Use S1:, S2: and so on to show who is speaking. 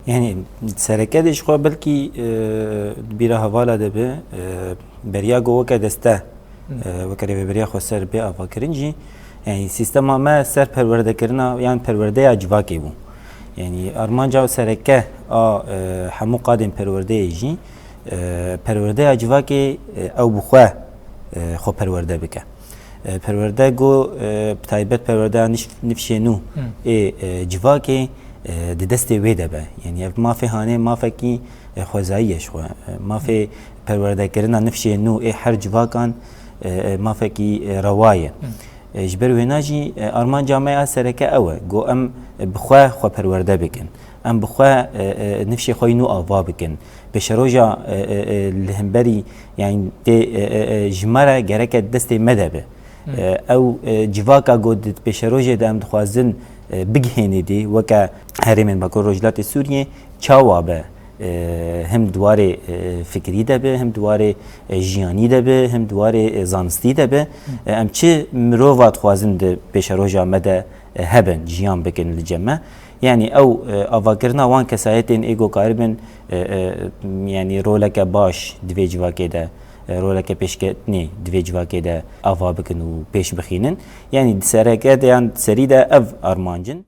S1: يعني سرکه دیش خو بلکی بیره حواله ده به بریا گو که دسته وکره بریا خو سر به آوا کرنجی يعني سیستم ما سر پرورده کرنا يعني پرورده اجواکی بو يعني ارمانجا سرکه همو قادم پرورده جی پرورده اجواکی او بخواه خو پرورده بکه پرورده گو بتایبت پرورده نفشنو جواکی د دسته وی ده به یعنی ما في هانه ما فکی خوزایش خو ما في پرورده کرنا نفشه نو هر جواکان ما فکی روایه جبر ویناجی ارمان جامعه سرکه اوه گو ام بخوا خو پرورده بکن ام بخوا نفشه خوی نو آوا بکن بشروجا لهمبری يعني جمره گرک دسته مدبه او جواکا گود بشروجه دام دخوازن بگهینی دی وکا هرمن باکو رجلات سوریه چاوابه هم دواره فکری دبه هم دواره جیانی دبه هم دواره زانستی دبه ام چه مروات خوازن ده پیش روزا مده هبن جیان بکن لجمع يعني او افاكرنا وان كسايتين ايجو كاربن يعني رولك باش دوي جواكي ده رولك پیشکتنی دوی جواکی ده آوا بکن و پیش بخینن یعنی سرکت یعنی سری ده اف ارمانجن